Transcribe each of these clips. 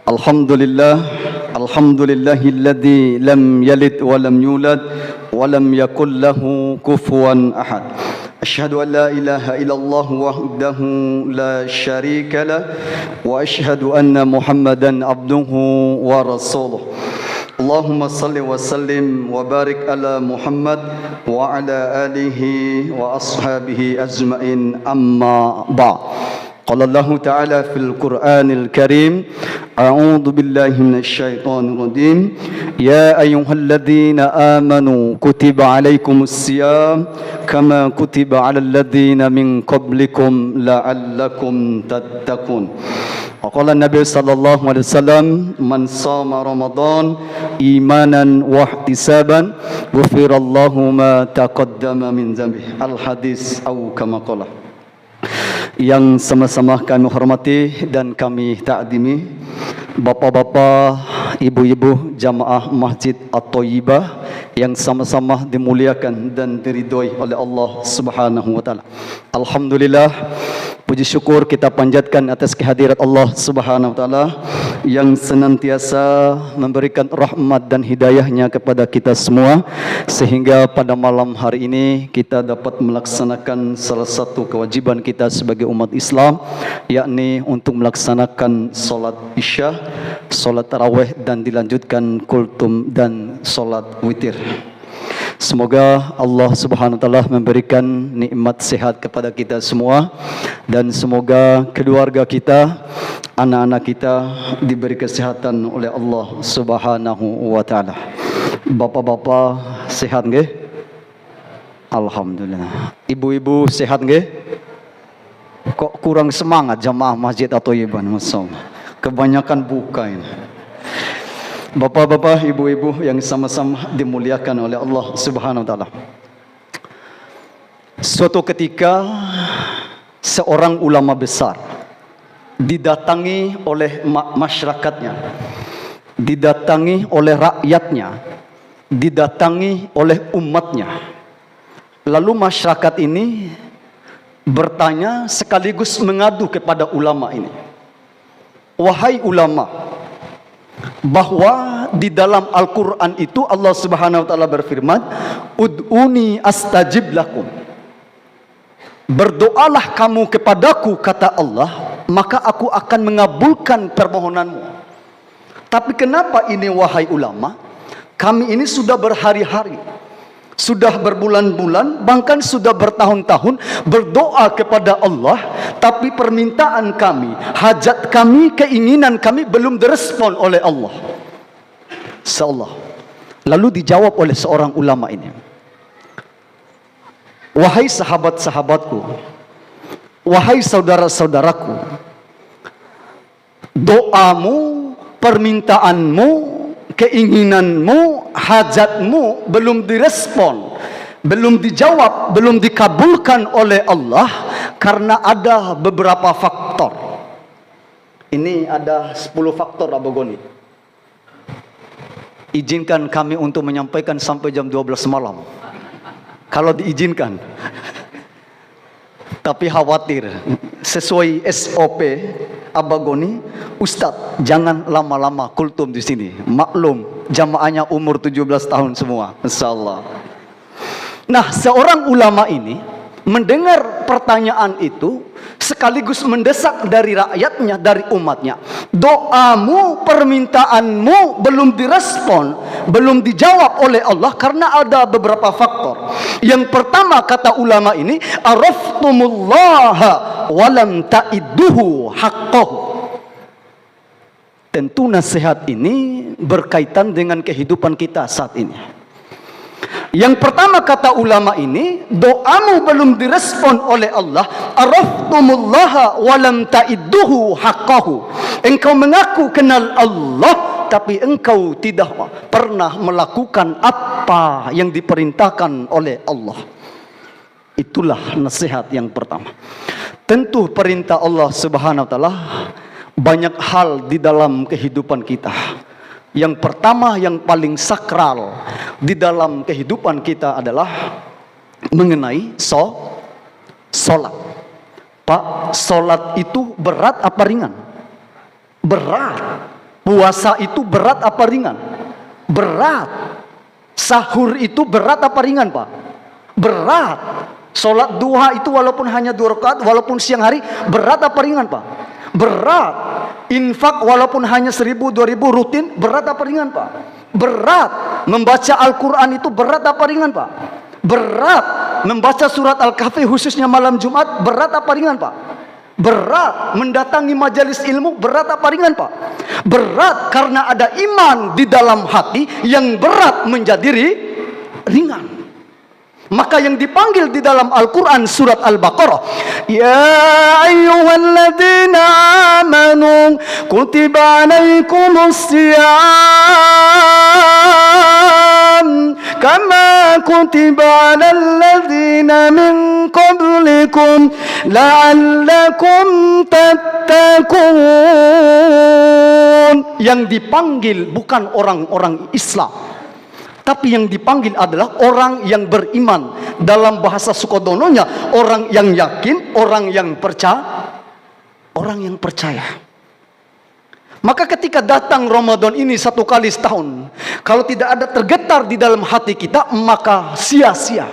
Alhamdulillah, alhamdulillahilladzi lam yalid wa lam yulad wa lam yakul lahu kufuwan ahad. Asyhadu an la ilaha illallah wahdahu la syarika lah wa asyhadu anna Muhammadan abduhu wa rasuluh. Allahumma salli wa sallim wa barik ala Muhammad wa ala alihi wa ashabihi ajma'in, amma ba'd. Qala Allah Ta'ala fil Qur'anil Karim, a'udzu billahi minasy syaithanir rajim. Ya ayyuhalladzina amanu kutiba alaikumus syiyam kama kutiba alal ladzina min qablikum la'allakum tattaqun. Qala Nabi sallallahu alaihi wasallam, man shama Ramadan imanan wa ihtisaban ghufirallahu ma taqaddama min dzambihi. Al hadis atau kama qala. Yang sama-sama kami hormati dan kami takdimi, bapak-bapak, ibu-ibu jamaah Masjid At-Thayyibah yang sama-sama dimuliakan dan diridhoi oleh Allah Subhanahu wa taala. Alhamdulillah, puji syukur kita panjatkan atas kehadirat Allah Subhanahu wa taala yang senantiasa memberikan rahmat dan hidayahnya kepada kita semua, sehingga pada malam hari ini kita dapat melaksanakan salah satu kewajiban kita sebagai umat Islam, yakni untuk melaksanakan solat isya, solat tarawih, dan dilanjutkan kultum dan solat witir. Semoga Allah Subhanahu wa taala memberikan nikmat sehat kepada kita semua, dan semoga keluarga kita, anak-anak kita diberi kesehatan oleh Allah Subhanahu wa taala. Bapak-bapak sehat nggih? Alhamdulillah. Ibu-ibu sehat nggih? Kok kurang semangat jamaah Masjid At-Thayyibah? Kebanyakan buka ini. Bapak-bapak, ibu-ibu yang sama-sama dimuliakan oleh Allah Subhanahu wa taala. Suatu ketika seorang ulama besar didatangi oleh masyarakatnya, didatangi oleh rakyatnya, didatangi oleh umatnya. Lalu masyarakat ini bertanya sekaligus mengadu kepada ulama ini. Wahai ulama, bahwa di dalam Al-Quran itu Allah Subhanahu wa taala berfirman, ud'uni astajib lakum. Berdoalah kamu kepadaku, kata Allah, maka aku akan mengabulkan permohonanmu. Tapi kenapa ini wahai ulama? Kami ini sudah berhari-hari, sudah berbulan-bulan, bahkan sudah bertahun-tahun berdoa kepada Allah, tapi permintaan kami, hajat kami, keinginan kami belum direspon oleh Allah. Insyaallah. Lalu dijawab oleh seorang ulama ini, wahai sahabat-sahabatku, wahai saudara-saudaraku, doamu, permintaanmu, keinginanmu, hajatmu belum direspon, belum dijawab, belum dikabulkan oleh Allah karena ada beberapa faktor. Ini ada 10 faktor, Abu Goni. Izinkan kami untuk menyampaikan sampai jam 12 malam, kalau diizinkan. Tapi khawatir sesuai SOP Abagoni, Ustadz jangan lama-lama kultum di sini. Maklum jamaahnya umur 17 tahun semua, insyaallah. Nah, seorang ulama ini mendengar pertanyaan itu sekaligus mendesak dari rakyatnya, dari umatnya. Doamu, permintaanmu belum direspon, belum dijawab oleh Allah karena ada beberapa faktor. Yang pertama, kata ulama ini, araftumullaha walam ta'idduhu haqqahu. Tentu nasihat ini berkaitan dengan kehidupan kita saat ini. Yang pertama, kata ulama ini, doamu belum direspon oleh Allah. Araftumullaha walam ta'idduhu haqqahu. Engkau mengaku kenal Allah, tapi engkau tidak pernah melakukan apa yang diperintahkan oleh Allah. Itulah nasihat yang pertama. Tentu perintah Allah Subhanahu wa taala banyak hal di dalam kehidupan kita. Yang pertama, yang paling sakral di dalam kehidupan kita adalah mengenai sholat. Pak, sholat itu berat apa ringan? Berat. Puasa itu berat apa ringan? Berat. Sahur itu berat apa ringan, Pak? Berat. Sholat duha itu walaupun hanya 2 rakaat, walaupun siang hari, berat apa ringan, Pak? Berat. Infak walaupun hanya 1000-2000 rutin, berat apa ringan, Pak? Berat. Membaca Al-Quran itu berat apa ringan, Pak? Berat. Membaca surat Al-Kahfi khususnya malam Jumat, berat apa ringan, Pak? Berat. Mendatangi majelis ilmu, berat apa ringan, Pak? Berat, karena ada iman di dalam hati yang berat menjadi ringan. Maka yang dipanggil di dalam Al-Quran surat Al-Baqarah, ya ayyuhalladzina amanu kutiba alaikumus siyam kama kutiba alal ladzina min qablikum la'allakum tattaqun. Yang dipanggil bukan orang-orang Islam, tapi yang dipanggil adalah orang yang beriman. Dalam bahasa Sukodononya, orang yang yakin, orang yang percaya. Maka ketika datang Ramadan ini 1 kali setahun, kalau tidak ada tergetar di dalam hati kita, maka sia-sia.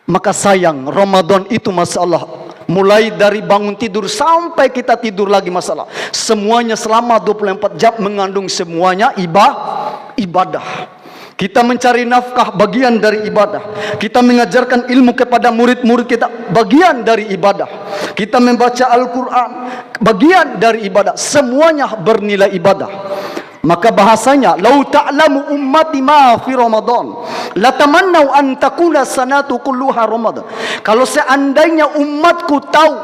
Maka sayang, Ramadan itu masalah, mulai dari bangun tidur sampai kita tidur lagi masalah. Semuanya selama 24 jam mengandung semuanya ibadah. Kita mencari nafkah, bagian dari ibadah. Kita mengajarkan ilmu kepada murid-murid kita, bagian dari ibadah. Kita membaca Al-Quran, bagian dari ibadah. Semuanya bernilai ibadah. Maka bahasanya, lau ta'lamu ummati ma fi Ramadan latamannau an takuna sanatu kulluha Ramadan. Kalau seandainya umatku tahu,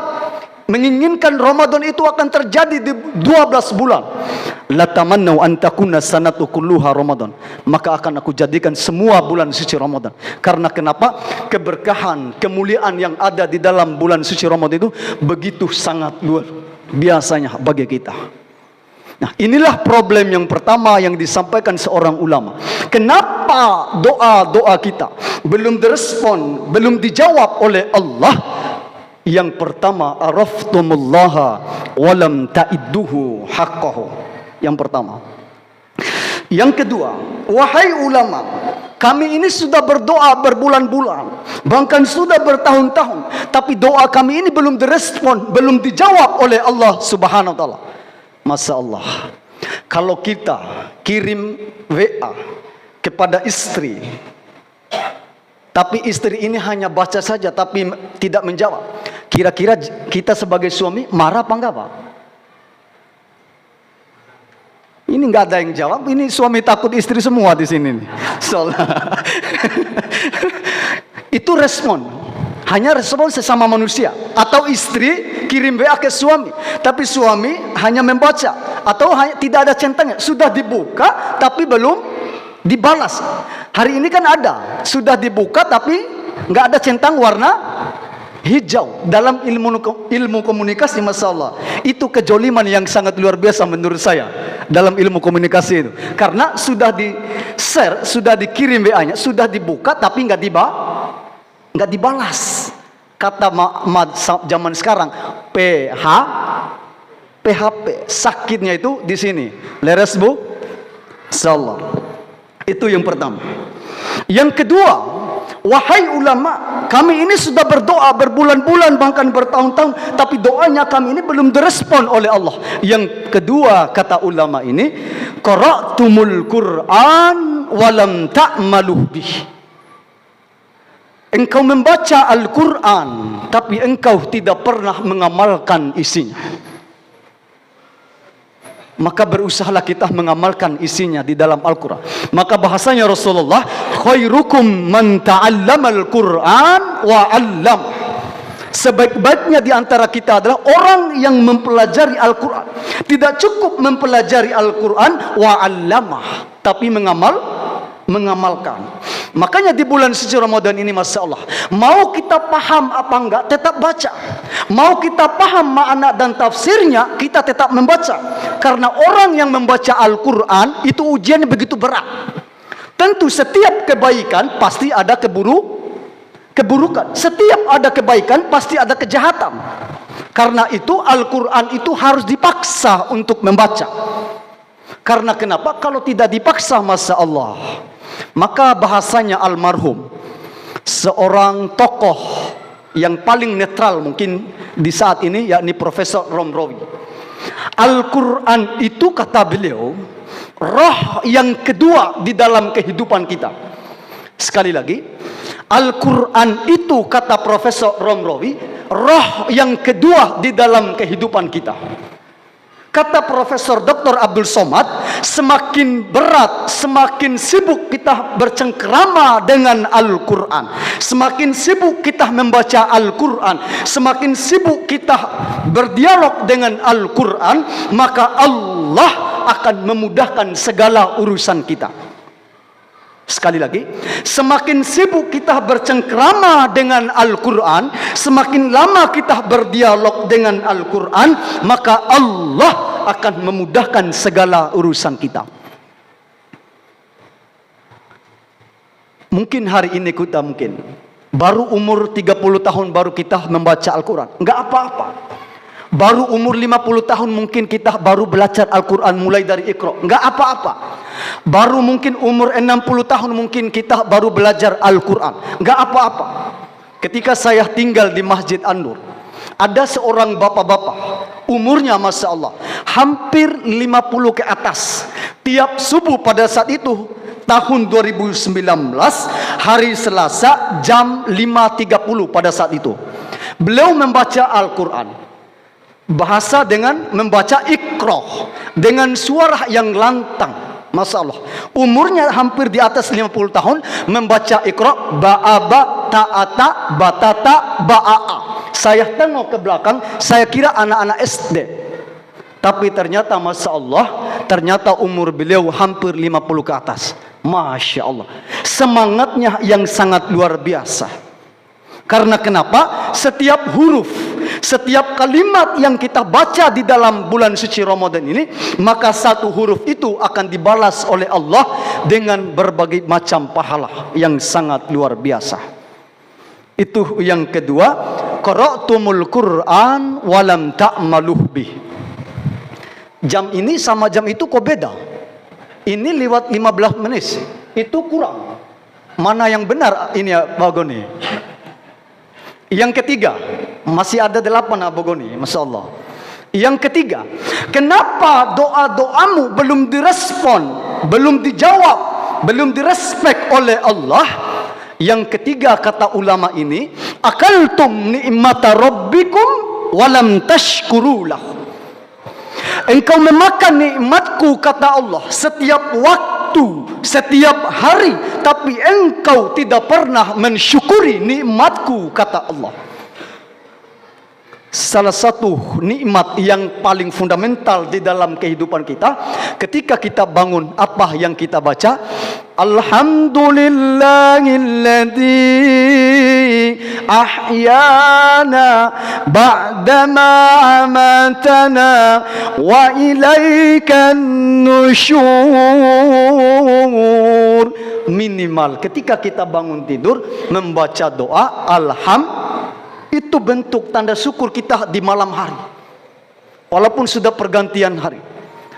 menginginkan Ramadan itu akan terjadi di 12 bulan, latamannau an takuna sanatu kulluha Ramadan, maka akan aku jadikan semua bulan suci Ramadan. Karena kenapa? Keberkahan, kemuliaan yang ada di dalam bulan suci Ramadan itu begitu sangat luar biasanya bagi kita. Nah, inilah problem yang pertama yang disampaikan seorang ulama. Kenapa doa-doa kita belum direspon, belum dijawab oleh Allah? Yang pertama, araftumullaha walam ta'idduhu haqqahu. Yang pertama. Yang kedua, wahai ulama, kami ini sudah berdoa berbulan-bulan, bahkan sudah bertahun-tahun, tapi doa kami ini belum direspon, belum dijawab oleh Allah Subhanahu wa taala. Masya Allah, kalau kita kirim WA kepada istri, tapi istri ini hanya baca saja tapi tidak menjawab, kira-kira kita sebagai suami marah apa enggak, Pak? Ini nggak ada yang jawab. Ini suami takut istri semua di sini nih. Soalnya itu respon. Hanya respon sesama manusia. Atau istri kirim WA ke suami, tapi suami hanya membaca, atau tidak ada centangnya, sudah dibuka tapi belum dibalas. Hari ini kan ada, sudah dibuka tapi nggak ada centang warna hijau. Dalam ilmu komunikasi, Masya Allah, itu kejoliman yang sangat luar biasa menurut saya dalam ilmu komunikasi itu. Karena sudah di share, sudah dikirim WA-nya, sudah dibuka tapi nggak dibalas. Kata zaman sekarang, PHP, sakitnya itu di sini. Leres, Bu? Insyaallah. Itu yang pertama. Yang kedua, wahai ulama, kami ini sudah berdoa berbulan-bulan bahkan bertahun-tahun, tapi doanya kami ini belum direspon oleh Allah. Yang kedua, kata ulama ini, qara'tumul Qur'an walam ta'maluh bih. Engkau membaca Al-Quran, tapi engkau tidak pernah mengamalkan isinya. Maka berusahalah kita mengamalkan isinya di dalam Al-Quran. Maka bahasanya Rasulullah, khairukum man ta'allamal Quran wa 'allam. Sebaik-baiknya di antara kita adalah orang yang mempelajari Al-Quran. Tidak cukup mempelajari Al-Quran wa 'allamah, tapi mengamalkan. Makanya di bulan suci Ramadan ini, Masya Allah, mau kita paham apa enggak, tetap baca. Mau kita paham makna dan tafsirnya, kita tetap membaca. Karena orang yang membaca Al-Quran itu ujiannya begitu berat. Tentu setiap kebaikan pasti ada keburukan. Setiap ada kebaikan pasti ada kejahatan. Karena itu Al-Quran itu harus dipaksa untuk membaca. Karena kenapa? Kalau tidak dipaksa, Masya Allah, maka bahasanya almarhum, seorang tokoh yang paling netral mungkin di saat ini, yakni Profesor Romrowi. Al-Quran itu, kata beliau, roh yang kedua di dalam kehidupan kita. Sekali lagi, Al-Quran itu, kata Profesor Romrowi, roh yang kedua di dalam kehidupan kita. Kata Profesor Dr. Abdul Somad, semakin berat, semakin sibuk kita bercengkrama dengan Al-Quran, semakin sibuk kita membaca Al-Quran, semakin sibuk kita berdialog dengan Al-Quran, maka Allah akan memudahkan segala urusan kita. Sekali lagi, semakin sibuk kita bercengkrama dengan Al-Quran, semakin lama kita berdialog dengan Al-Quran, maka Allah akan memudahkan segala urusan kita. Mungkin hari ini kita baru umur 30 tahun baru kita membaca Al-Quran, enggak apa-apa. Baru umur 50 tahun mungkin kita baru belajar Al-Quran mulai dari Iqra, enggak apa-apa. Baru mungkin umur 60 tahun mungkin kita baru belajar Al-Quran, enggak apa-apa. Ketika saya tinggal di Masjid An-Nur, ada seorang bapak-bapak, umurnya Masya Allah hampir 50 ke atas. Tiap subuh pada saat itu, tahun 2019, hari Selasa jam 5.30 pada saat itu, beliau membaca Al-Quran. Bahasa dengan membaca Iqra dengan suara yang lantang, Masya Allah. Umurnya hampir di atas 50 tahun, membaca Iqra, ba'aba, ta'ata, batata, ba'a. Saya tengok ke belakang, saya kira anak-anak SD. Tapi ternyata Masya Allah, ternyata umur beliau hampir 50 ke atas. Masya Allah, semangatnya yang sangat luar biasa. Karena kenapa? Setiap huruf, setiap kalimat yang kita baca di dalam bulan suci Ramadan ini, maka satu huruf itu akan dibalas oleh Allah dengan berbagai macam pahala yang sangat luar biasa. Itu yang kedua, qara'tumul Qur'an walam ta'maluh bih. Jam ini sama jam itu kok beda? Ini lewat 15 menit, itu kurang. Mana yang benar ini ya Pak Goni? Yang ketiga, masih ada 8 Abu Goni, Masya Allah. Yang ketiga, kenapa doa-doamu belum direspon, belum dijawab, belum direspek oleh Allah? Yang ketiga, kata ulama ini, akaltum ni'mata rabbikum walam tashkurulah. Engkau memakan nikmatku, kata Allah, setiap waktu, setiap hari, tapi engkau tidak pernah mensyukuri nikmatku, kata Allah. Salah satu nikmat yang paling fundamental di dalam kehidupan kita, ketika kita bangun, apa yang kita baca? Alhamdulillahilladzi ahyana ba'dama amatana wa ilaikan nusyur. Minimal ketika kita bangun tidur membaca doa itu bentuk tanda syukur kita di malam hari, walaupun sudah pergantian hari.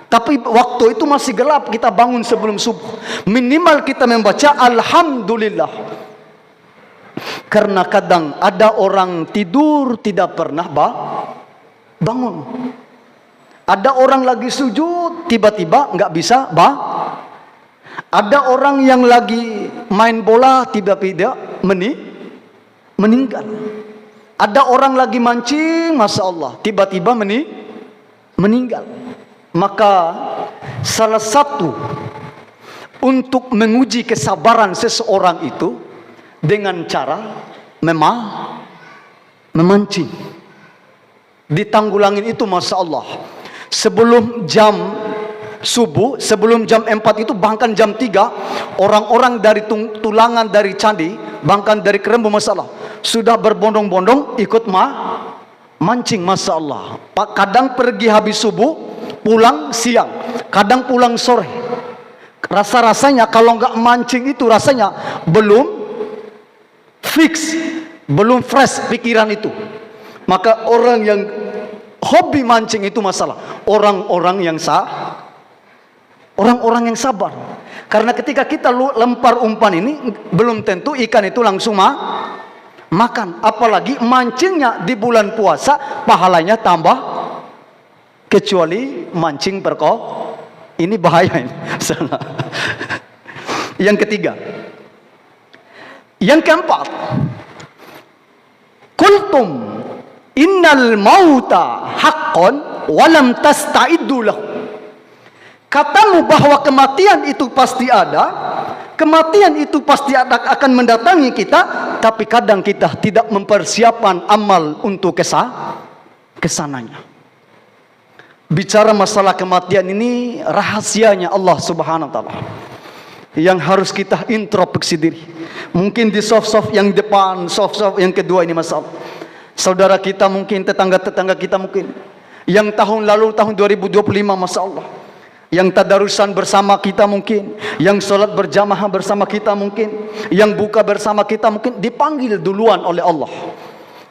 Tapi waktu itu masih gelap, kita bangun sebelum subuh, minimal kita membaca alhamdulillah. Karena kadang ada orang tidur tidak pernah bangun. Ada orang lagi sujud tiba-tiba nggak bisa Ada orang yang lagi main bola tiba-tiba meninggal. Ada orang lagi mancing, Masya Allah, tiba-tiba meninggal. Maka salah satu untuk menguji kesabaran seseorang itu dengan cara memancing. Ditanggulangin itu, Masya Allah, sebelum jam subuh, sebelum jam 4 itu, bahkan jam 3, orang-orang dari tulangan dari candi, bahkan dari Kerembu, Masya Allah, sudah berbondong-bondong ikut mancing, Masya Allah. Kadang pergi habis subuh, pulang siang, kadang pulang sore. Rasa-rasanya kalau nggak mancing itu rasanya belum fix, belum fresh pikiran itu. Maka orang yang hobi mancing itu masalah. Orang-orang yang sabar. Karena ketika kita lempar umpan ini, belum tentu ikan itu langsung makan. Apalagi mancingnya di bulan puasa, pahalanya tambah. Kecuali mancing ini bahaya ini. Yang ketiga. Yang keempat, kuntum innal mauta haqqan walam tasta'iddu lahu. Katamu bahwa kematian itu pasti ada, kematian itu pasti akan mendatangi kita, tapi kadang kita tidak mempersiapkan amal untuk kesananya. Bicara masalah kematian ini rahasianya Allah Subhanahu wa taala, yang harus kita introspeksi diri. Mungkin di soft yang depan, soft yang kedua ini masalah. Saudara kita mungkin, tetangga-tetangga kita mungkin, yang tahun lalu tahun 2025 masalah, yang tadarusan bersama kita mungkin, yang sholat berjamaah bersama kita mungkin, yang buka bersama kita mungkin, dipanggil duluan oleh Allah.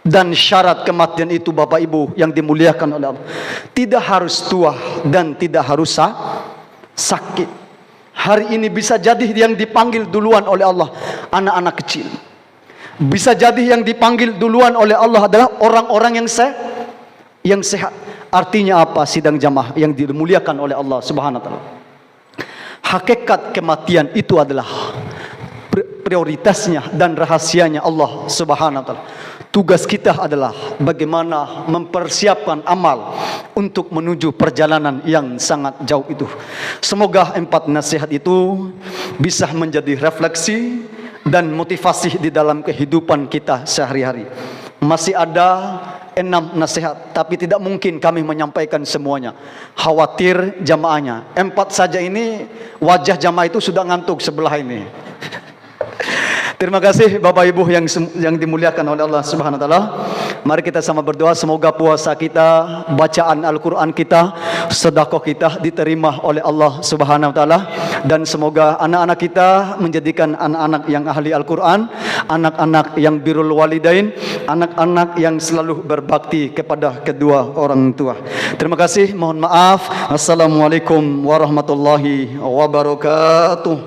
Dan syarat kematian itu Bapak Ibu yang dimuliakan oleh Allah, tidak harus tua dan tidak harus sakit. Hari ini bisa jadi yang dipanggil duluan oleh Allah anak-anak kecil. Bisa jadi yang dipanggil duluan oleh Allah adalah orang-orang yang sehat. Artinya apa sidang jamaah yang dimuliakan oleh Allah Subhanahu wa taala? Hakikat kematian itu adalah prioritasnya dan rahasianya Allah Subhanahu wa taala. Tugas kita adalah bagaimana mempersiapkan amal untuk menuju perjalanan yang sangat jauh itu. Semoga 4 nasihat itu bisa menjadi refleksi dan motivasi di dalam kehidupan kita sehari-hari. Masih ada 6 nasihat, tapi tidak mungkin kami menyampaikan semuanya. Khawatir jamaahnya. 4 saja ini, wajah jamaah itu sudah ngantuk sebelah ini. Terima kasih Bapak Ibu yang dimuliakan oleh Allah Subhanahu wa taala. Mari kita sama berdoa, semoga puasa kita, bacaan Al-Qur'an kita, sedekah kita diterima oleh Allah Subhanahu wa taala, dan semoga anak-anak kita menjadikan anak-anak yang ahli Al-Qur'an, anak-anak yang birrul walidain, anak-anak yang selalu berbakti kepada kedua orang tua. Terima kasih, mohon maaf. Assalamualaikum warahmatullahi wabarakatuh.